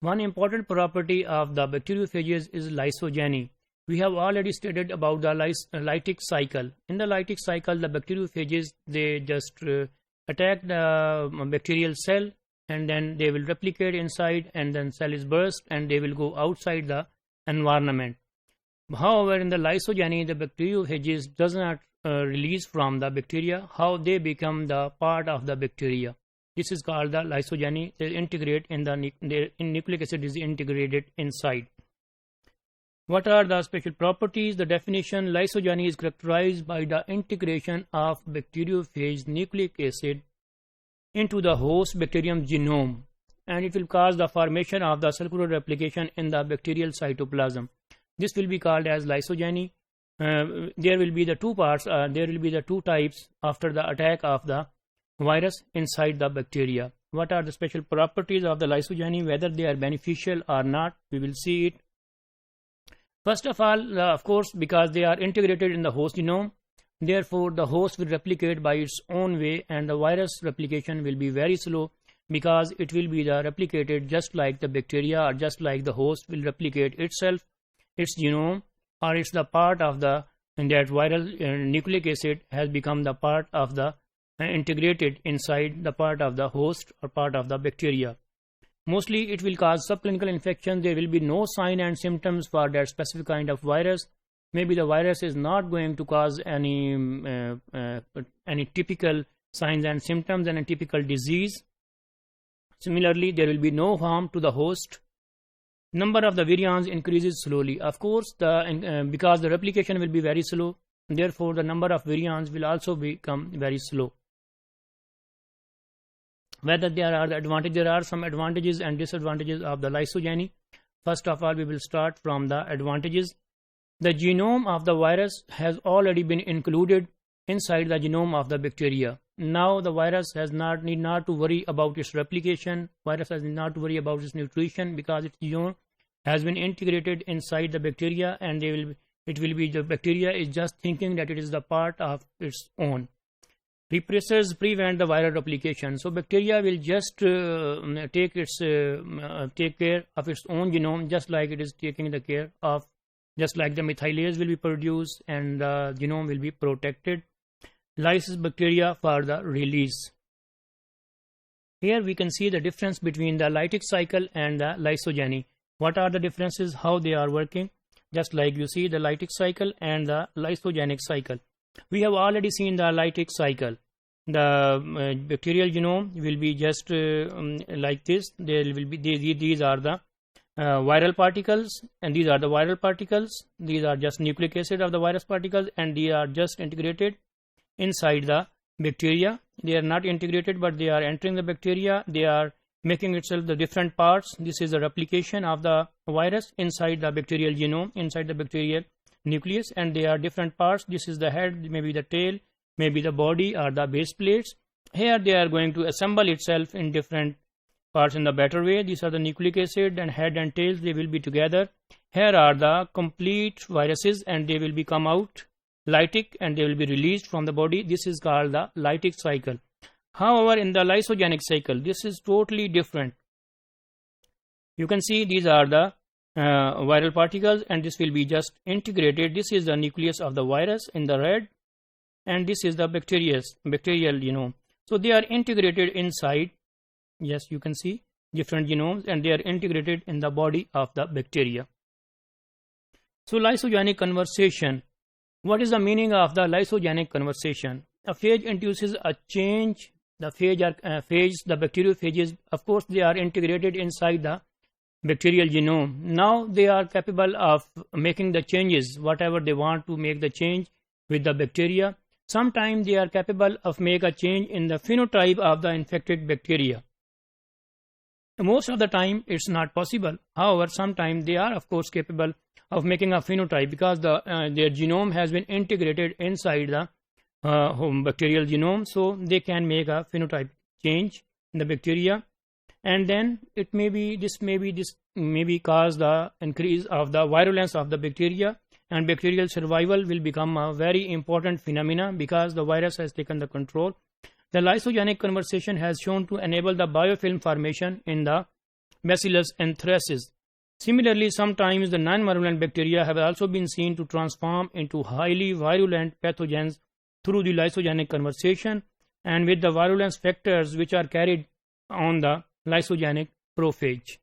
One important property of the bacteriophages is lysogeny. We have already stated about the lytic cycle. In the lytic cycle, the bacteriophages, they just attack the bacterial cell, and then they will replicate inside, and then cell is burst and they will go outside the environment. However, in the lysogeny, the bacteriophages does not release from the bacteria. How they become the part of the bacteria. This is called the lysogeny. They integrate in the nucleic acid is integrated inside. What are the special properties? The definition: lysogeny is characterized by the integration of bacteriophage nucleic acid into the host bacterium genome, and it will cause the formation of the circular replication in the bacterial cytoplasm. This will be called as lysogeny. There will be the two parts, there will be the two types after the attack of the virus inside the bacteria. What are the special properties of the lysogeny, whether they are beneficial or not? We will see it. First of all, of course, because they are integrated in the host genome, therefore the host will replicate by its own way, and the virus replication will be very slow, because it will be replicated just like the bacteria, or just like the host will replicate itself, its genome, or it's the part of the, and that viral nucleic acid has become the part of the integrated inside the part of the host or part of the bacteria. Mostly it will cause subclinical infection. There will be no sign and symptoms for that specific kind of virus. Maybe the virus is not going to cause any typical signs and symptoms and a typical disease. Similarly, there will be no harm to the host. Number of the virions increases slowly. Of course, because the replication will be very slow, therefore the number of virions will also become very slow. Whether there are some advantages and disadvantages of the lysogeny. First of all, we will start from the advantages. The genome of the virus has already been included inside the genome of the bacteria. Now the virus need not to worry about its replication. Virus has not to worry about its nutrition, because its genome has been integrated inside the bacteria, and the bacteria is just thinking that it is the part of its own. Repressors prevent the viral replication. So bacteria will just take care of its own genome, just like it is taking the care of, just like the methylase will be produced and the genome will be protected. Lysis bacteria for the release. Here we can see the difference between the lytic cycle and the lysogeny. What are the differences? How they are working? Just like you see the lytic cycle and the lysogenic cycle. We have already seen the lytic cycle. The bacterial genome will be just like this. There will be these are the viral particles, and these are the viral particles. These are just nucleic acid of the virus particles, and they are just integrated inside the bacteria. They are not integrated, but they are entering the bacteria. They are making itself the different parts. This is the replication of the virus inside the bacterial genome, inside the bacterial nucleus, and they are different parts. This is the head, maybe the tail, maybe the body or the base plates. Here they are going to assemble itself in different parts in the better way. These are the nucleic acid, and head and tails, they will be together. Here are the complete viruses, and they will be come out lytic, and they will be released from the body. This is called the lytic cycle. However, in the lysogenic cycle, this is totally different. You can see these are the viral particles, and this will be just integrated. This is the nucleus of the virus in the red, and this is the bacterial genome. So they are integrated inside. Yes, you can see different genomes, and they are integrated in the body of the bacteria. So lysogenic conversation. What is the meaning of the lysogenic conversation? A phage induces a change. The the bacteriophages, of course, they are integrated inside the bacterial genome. Now they are capable of making the changes, whatever they want to make the change with the bacteria. Sometimes they are capable of make a change in the phenotype of the infected bacteria. Most of the time it's not possible. However, sometimes they are, of course, capable of making a phenotype, because their genome has been integrated inside the bacterial genome, so they can make a phenotype change in the bacteria, and then this may cause the increase of the virulence of the bacteria, and bacterial survival will become a very important phenomena, because the virus has taken the control. The lysogenic conversation has shown to enable the biofilm formation in the Bacillus anthracis. Similarly, sometimes the non-virulent bacteria have also been seen to transform into highly virulent pathogens through the lysogenic conversion and with the virulence factors which are carried on the lysogenic prophage.